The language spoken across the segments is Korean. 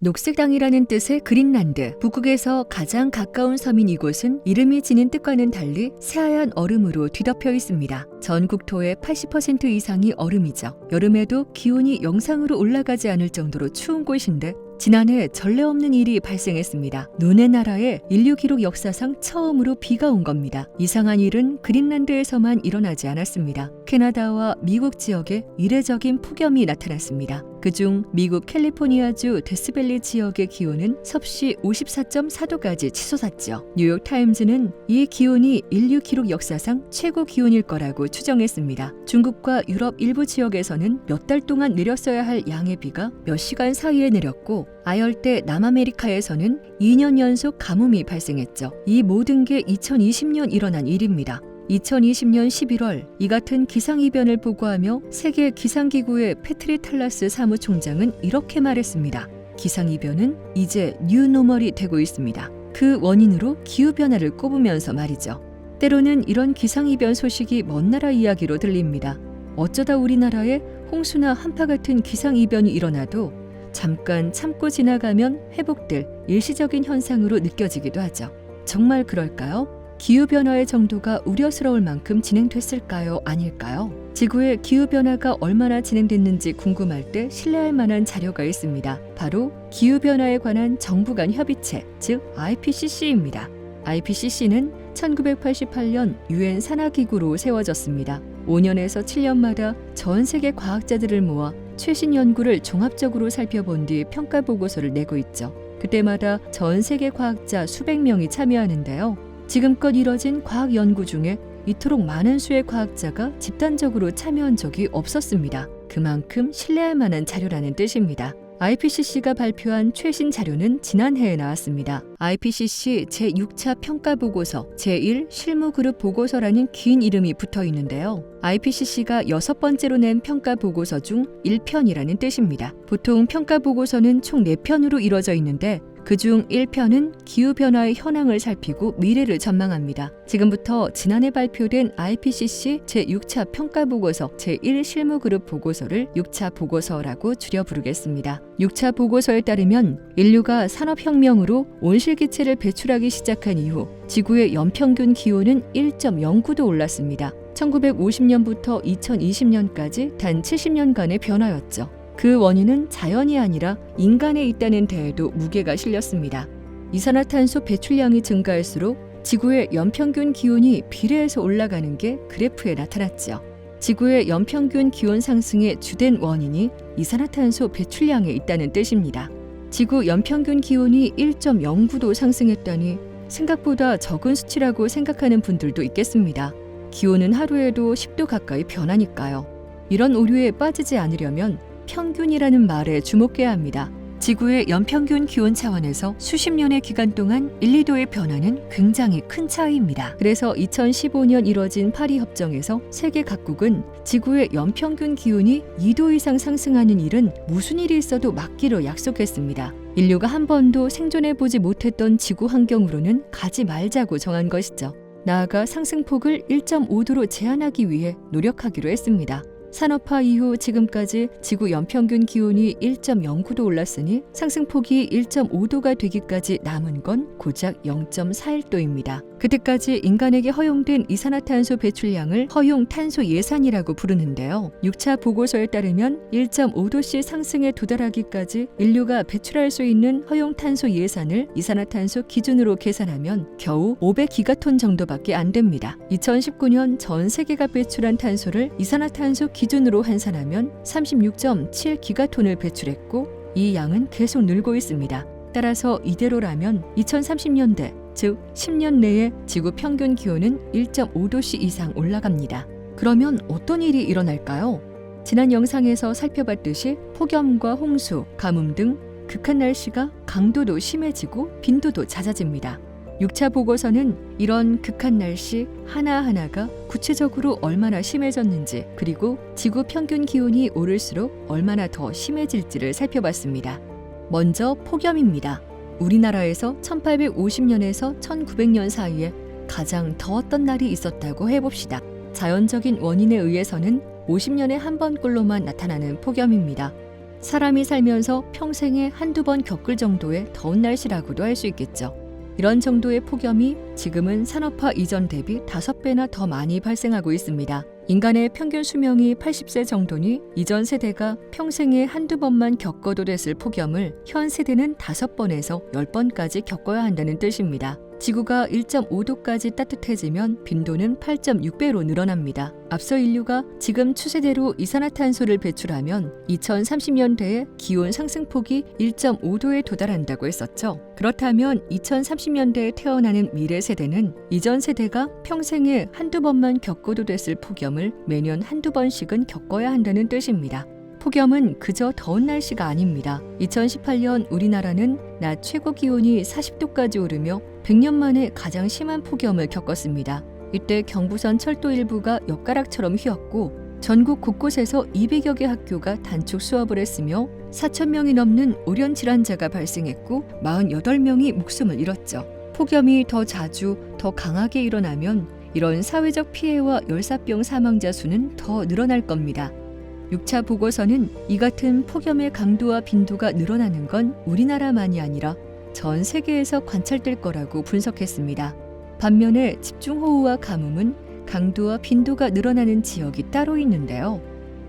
녹색 땅이라는 뜻의 그린란드, 북극에서 가장 가까운 섬인 이곳은 이름이 지닌 뜻과는 달리 새하얀 얼음으로 뒤덮여 있습니다. 전 국토의 80% 이상이 얼음이죠. 여름에도 기온이 영상으로 올라가지 않을 정도로 추운 곳인데 지난해 전례 없는 일이 발생했습니다. 눈의 나라에 인류 기록 역사상 처음으로 비가 온 겁니다. 이상한 일은 그린란드에서만 일어나지 않았습니다. 캐나다와 미국 지역에 이례적인 폭염이 나타났습니다. 그중 미국 캘리포니아주 데스밸리 지역의 기온은 섭씨 54.4도까지 치솟았죠. 뉴욕타임즈는 이 기온이 인류 기록 역사상 최고 기온일 거라고 추정했습니다. 중국과 유럽 일부 지역에서는 몇 달 동안 내렸어야 할 양의 비가 몇 시간 사이에 내렸고 아열대 남아메리카에서는 2년 연속 가뭄이 발생했죠. 이 모든 게 2020년 일어난 일입니다. 2020년 11월 이 같은 기상이변을 보고하며 세계 기상기구의 페트리 탈라스 사무총장은 이렇게 말했습니다. 기상이변은 이제 뉴노멀이 되고 있습니다. 그 원인으로 기후변화를 꼽으면서 말이죠. 때로는 이런 기상이변 소식이 먼 나라 이야기로 들립니다. 어쩌다 우리나라에 홍수나 한파 같은 기상이변이 일어나도 잠깐 참고 지나가면 회복될 일시적인 현상으로 느껴지기도 하죠. 정말 그럴까요? 기후변화의 정도가 우려스러울 만큼 진행됐을까요? 아닐까요? 지구의 기후변화가 얼마나 진행됐는지 궁금할 때 신뢰할 만한 자료가 있습니다. 바로 기후변화에 관한 정부 간 협의체, 즉 IPCC입니다. IPCC는 1988년 유엔 산하기구로 세워졌습니다. 5년에서 7년마다 전 세계 과학자들을 모아 최신 연구를 종합적으로 살펴본 뒤 평가 보고서를 내고 있죠. 그때마다 전 세계 과학자 수백 명이 참여하는데요. 지금껏 이뤄진 과학 연구 중에 이토록 많은 수의 과학자가 집단적으로 참여한 적이 없었습니다. 그만큼 신뢰할 만한 자료라는 뜻입니다. IPCC가 발표한 최신 자료는 지난해에 나왔습니다. IPCC 제6차 평가보고서 제1 실무그룹 보고서라는 긴 이름이 붙어 있는데요. IPCC가 6번째로 낸 평가보고서 중 1편이라는 뜻입니다. 보통 평가보고서는 총 4편으로 이루어져 있는데 그중 1편은 기후변화의 현황을 살피고 미래를 전망합니다. 지금부터 지난해 발표된 IPCC 제6차 평가보고서 제1 실무그룹 보고서를 6차 보고서라고 줄여 부르겠습니다. 6차 보고서에 따르면 인류가 산업혁명으로 온실기체를 배출하기 시작한 이후 지구의 연평균 기온은 1.09도 올랐습니다. 1950년부터 2020년까지 단 70년간의 변화였죠. 그 원인은 자연이 아니라 인간에 있다는 데에도 무게가 실렸습니다. 이산화탄소 배출량이 증가할수록 지구의 연평균 기온이 비례해서 올라가는 게 그래프에 나타났죠. 지구의 연평균 기온 상승의 주된 원인이 이산화탄소 배출량에 있다는 뜻입니다. 지구 연평균 기온이 1.09도 상승했다니 생각보다 적은 수치라고 생각하는 분들도 있겠습니다. 기온은 하루에도 10도 가까이 변하니까요. 이런 오류에 빠지지 않으려면 평균이라는 말에 주목해야 합니다. 지구의 연평균 기온 차원에서 수십 년의 기간 동안 1, 2도의 변화는 굉장히 큰 차이입니다. 그래서 2015년 이뤄진 파리 협정에서 세계 각국은 지구의 연평균 기온이 2도 이상 상승하는 일은 무슨 일이 있어도 막기로 약속했습니다. 인류가 한 번도 생존해보지 못했던 지구 환경으로는 가지 말자고 정한 것이죠. 나아가 상승폭을 1.5도로 제한하기 위해 노력하기로 했습니다. 산업화 이후 지금까지 지구 연평균 기온이 1.09도 올랐으니 상승폭이 1.5도가 되기까지 남은 건 고작 0.41도입니다. 그때까지 인간에게 허용된 이산화탄소 배출량을 허용 탄소 예산이라고 부르는데요. 6차 보고서에 따르면 1.5도씨 상승에 도달하기까지 인류가 배출할 수 있는 허용 탄소 예산을 이산화탄소 기준으로 계산하면 겨우 500기가톤 정도밖에 안 됩니다. 2019년 전 세계가 배출한 탄소를 이산화탄소 기준으로 환산하면 36.7기가톤을 배출했고 이 양은 계속 늘고 있습니다. 따라서 이대로라면 2030년대, 즉 10년 내에 지구 평균 기온은 1.5도씨 이상 올라갑니다. 그러면 어떤 일이 일어날까요? 지난 영상에서 살펴봤듯이 폭염과 홍수, 가뭄 등 극한 날씨가 강도도 심해지고 빈도도 잦아집니다. 6차 보고서는 이런 극한 날씨 하나하나가 구체적으로 얼마나 심해졌는지 그리고 지구 평균 기온이 오를수록 얼마나 더 심해질지를 살펴봤습니다. 먼저 폭염입니다. 우리나라에서 1850년에서 1900년 사이에 가장 더웠던 날이 있었다고 해봅시다. 자연적인 원인에 의해서는 50년에 한 번꼴로만 나타나는 폭염입니다. 사람이 살면서 평생에 한두 번 겪을 정도의 더운 날씨라고도 할 수 있겠죠. 이런 정도의 폭염이 지금은 산업화 이전 대비 5배나 더 많이 발생하고 있습니다. 인간의 평균 수명이 80세 정도니 이전 세대가 평생에 한두 번만 겪어도 됐을 폭염을 현 세대는 5번에서 10번까지 겪어야 한다는 뜻입니다. 지구가 1.5도까지 따뜻해지면 빈도는 8.6배로 늘어납니다. 앞서 인류가 지금 추세대로 이산화탄소를 배출하면 2030년대에 기온 상승폭이 1.5도에 도달한다고 했었죠. 그렇다면 2030년대에 태어나는 미래 세대는 이전 세대가 평생에 한두 번만 겪어도 됐을 폭염을 매년 한두 번씩은 겪어야 한다는 뜻입니다. 폭염은 그저 더운 날씨가 아닙니다. 2018년 우리나라는 낮 최고 기온이 40도까지 오르며 100년 만에 가장 심한 폭염을 겪었습니다. 이때 경부선 철도 일부가 엿가락처럼 휘었고 전국 곳곳에서 200여 개 학교가 단축 수업을 했으며 4,000명이 넘는 오련 질환자가 발생했고 48명이 목숨을 잃었죠. 폭염이 더 자주, 더 강하게 일어나면 이런 사회적 피해와 열사병 사망자 수는 더 늘어날 겁니다. 6차 보고서는 이 같은 폭염의 강도와 빈도가 늘어나는 건 우리나라만이 아니라 전 세계에서 관찰될 거라고 분석했습니다. 반면에 집중호우와 가뭄은 강도와 빈도가 늘어나는 지역이 따로 있는데요.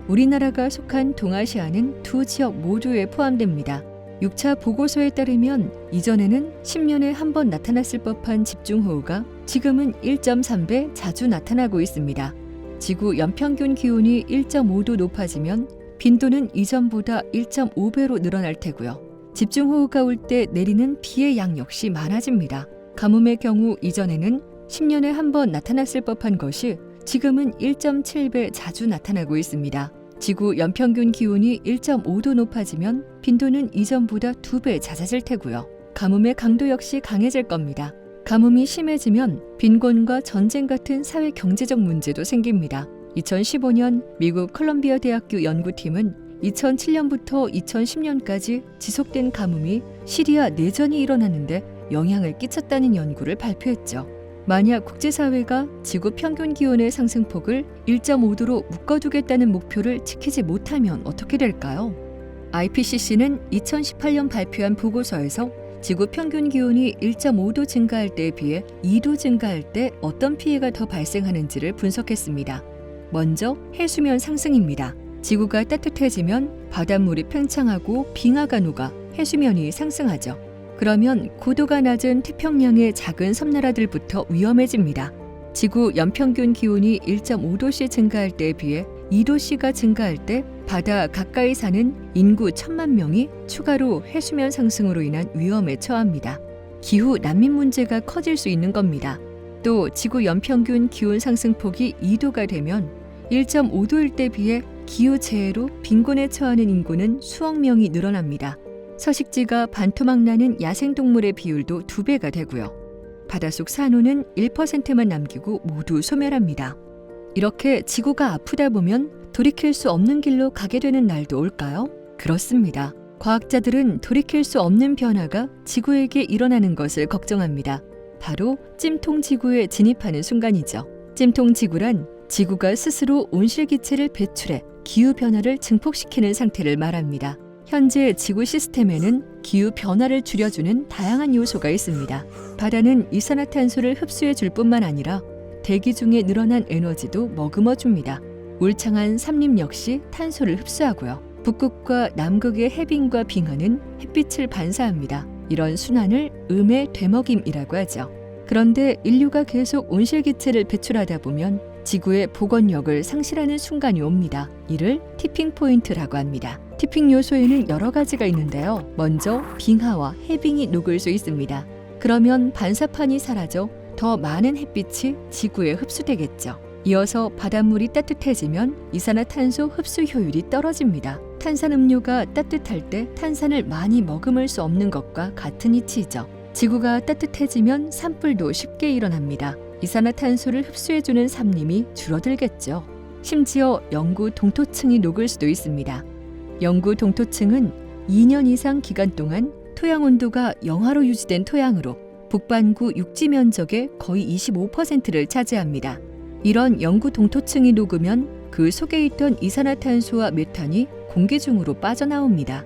우리나라가 속한 동아시아는 두 지역 모두에 포함됩니다. 6차 보고서에 따르면 이전에는 10년에 한 번 나타났을 법한 집중호우가 지금은 1.3배 자주 나타나고 있습니다. 지구 연평균 기온이 1.5도 높아지면 빈도는 이전보다 1.5배로 늘어날 테고요. 집중호우가 올 때 내리는 비의 양 역시 많아집니다. 가뭄의 경우 이전에는 10년에 한 번 나타났을 법한 것이 지금은 1.7배 자주 나타나고 있습니다. 지구 연평균 기온이 1.5도 높아지면 빈도는 이전보다 2배 잦아질 테고요. 가뭄의 강도 역시 강해질 겁니다. 가뭄이 심해지면 빈곤과 전쟁 같은 사회 경제적 문제도 생깁니다. 2015년 미국 컬럼비아 대학교 연구팀은 2007년부터 2010년까지 지속된 가뭄이 시리아 내전이 일어나는데 영향을 끼쳤다는 연구를 발표했죠. 만약 국제사회가 지구 평균 기온의 상승폭을 1.5도로 묶어두겠다는 목표를 지키지 못하면 어떻게 될까요? IPCC는 2018년 발표한 보고서에서 지구 평균 기온이 1.5도 증가할 때에 비해 2도 증가할 때 어떤 피해가 더 발생하는지를 분석했습니다. 먼저 해수면 상승입니다. 지구가 따뜻해지면 바닷물이 팽창하고 빙하가 녹아 해수면이 상승하죠. 그러면 고도가 낮은 태평양의 작은 섬나라들부터 위험해집니다. 지구 연평균 기온이 1.5도씨 증가할 때에 비해 2도씨가 증가할 때 바다 가까이 사는 인구 1,000만 명이 추가로 해수면 상승으로 인한 위험에 처합니다. 기후 난민 문제가 커질 수 있는 겁니다. 또 지구 연평균 기온 상승폭이 2도가 되면 1.5도일 때 비해 기후재해로 빈곤에 처하는 인구는 수억 명이 늘어납니다. 서식지가 반토막 나는 야생동물의 비율도 2배가 되고요. 바닷속 산호는 1%만 남기고 모두 소멸합니다. 이렇게 지구가 아프다 보면 돌이킬 수 없는 길로 가게 되는 날도 올까요? 그렇습니다. 과학자들은 돌이킬 수 없는 변화가 지구에게 일어나는 것을 걱정합니다. 바로 찜통지구에 진입하는 순간이죠. 찜통지구란 지구가 스스로 온실기체를 배출해 기후변화를 증폭시키는 상태를 말합니다. 현재 지구 시스템에는 기후변화를 줄여주는 다양한 요소가 있습니다. 바다는 이산화탄소를 흡수해 줄 뿐만 아니라 대기 중에 늘어난 에너지도 머금어줍니다. 울창한 삼림 역시 탄소를 흡수하고요. 북극과 남극의 해빙과 빙하는 햇빛을 반사합니다. 이런 순환을 음의 되먹임이라고 하죠. 그런데 인류가 계속 온실기체를 배출하다 보면 지구의 복원력을 상실하는 순간이 옵니다. 이를 티핑 포인트라고 합니다. 티핑 요소에는 여러 가지가 있는데요. 먼저 빙하와 해빙이 녹을 수 있습니다. 그러면 반사판이 사라져 더 많은 햇빛이 지구에 흡수되겠죠. 이어서 바닷물이 따뜻해지면 이산화탄소 흡수 효율이 떨어집니다. 탄산음료가 따뜻할 때 탄산을 많이 머금을 수 없는 것과 같은 이치이죠. 지구가 따뜻해지면 산불도 쉽게 일어납니다. 이산화탄소를 흡수해주는 산림이 줄어들겠죠. 심지어 영구 동토층이 녹을 수도 있습니다. 영구 동토층은 2년 이상 기간 동안 토양 온도가 영하로 유지된 토양으로 북반구 육지 면적의 거의 25%를 차지합니다. 이런 영구 동토층이 녹으면 그 속에 있던 이산화탄소와 메탄이 공기 중으로 빠져나옵니다.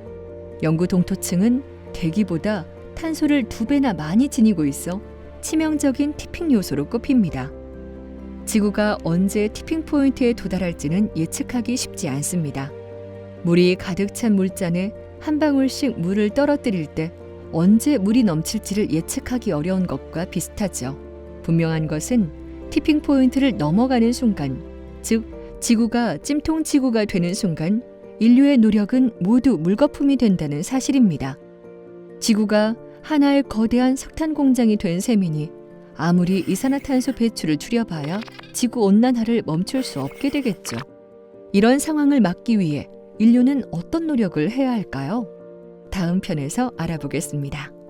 영구 동토층은 대기보다 탄소를 2배나 많이 지니고 있어 치명적인 티핑 요소로 꼽힙니다. 지구가 언제 티핑 포인트에 도달할지는 예측하기 쉽지 않습니다. 물이 가득 찬 물잔에 한 방울씩 물을 떨어뜨릴 때 언제 물이 넘칠지를 예측하기 어려운 것과 비슷하죠. 분명한 것은 티핑 포인트를 넘어가는 순간, 즉 지구가 찜통 지구가 되는 순간 인류의 노력은 모두 물거품이 된다는 사실입니다. 지구가 하나의 거대한 석탄 공장이 된 셈이니 아무리 이산화탄소 배출을 줄여봐야 지구 온난화를 멈출 수 없게 되겠죠. 이런 상황을 막기 위해 인류는 어떤 노력을 해야 할까요? 다음 편에서 알아보겠습니다.